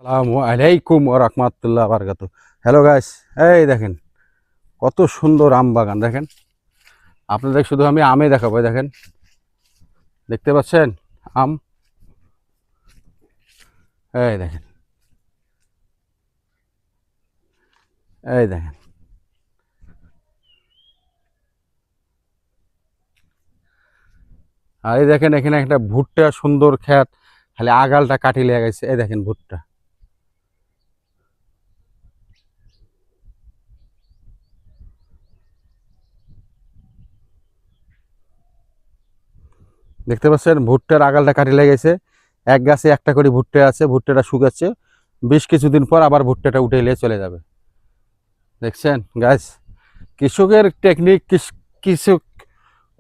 আসসালামু আলাইকুম ওয়া রাহমাতুল্লাহি ওয়া বারাকাতুহু। হ্যালো গাইস, এই দেখেন কত সুন্দর আম বাগান। দেখেন আপনাদের শুধু আমি আমে দেখাবো। এই দেখেন, দেখতে পাচ্ছেন আম? এই দেখেন, এই দেখেন, আর এই দেখেন এখানে একটা ভুট্টা সুন্দর ক্ষেত, খালি আগালটা কাটি লেগে গেছে। এই দেখেন ভুট্টা, দেখতে পাচ্ছেন ভুট্টার আগালটা কাটি লেগে গেছে। এক গাছে একটা করে ভুট্টা আছে, ভুট্টাটা শুকাচ্ছে, বেশ কিছুদিন পর আবার ভুট্টাটা উঠে নিয়ে চলে যাবে। দেখছেন গাইস, কৃষকের টেকনিক কৃষক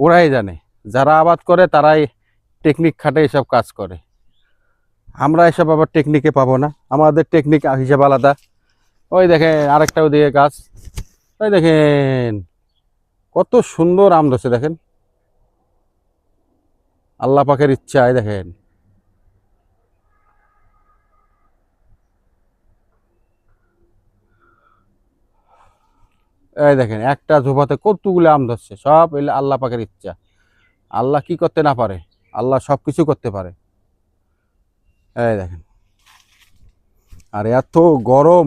ওরাই জানে। যারা আবাদ করে তারাই টেকনিক খাটে এসব কাজ করে। আমরা এসব আবার টেকনিকে পাবো না, আমাদের টেকনিক হিসাব আলাদা। ওই দেখেন আরেকটা ওদিকে গাছ, ওই দেখেন কত সুন্দর আম ধরছে। দেখেন আল্লাহ পাকের ইচ্ছায়। দেখেন এই দেখেন একটা ঝোপাতে কতগুলো আম ধরছে, সব এলে আল্লাহ পাকের ইচ্ছা। আল্লাহ কি করতে না পারে? আল্লাহ সব কিছু করতে পারে। এই দেখেন, আর এত গরম।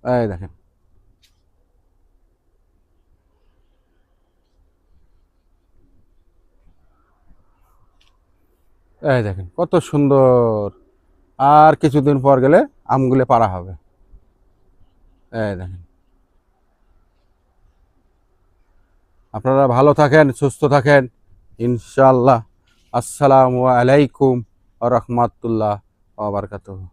এই দেখেন, এই দেখেন কত সুন্দর। আর কিছুদিন পর গেলে আমগুলো পাড়া হবে। এই দেখেন, আপনারা ভালো থাকেন, সুস্থ থাকেন ইনশাআল্লাহ। আসসালামু আলাইকুম ওয়া রাহমাতুল্লাহ ওয়া বারাকাতুহু।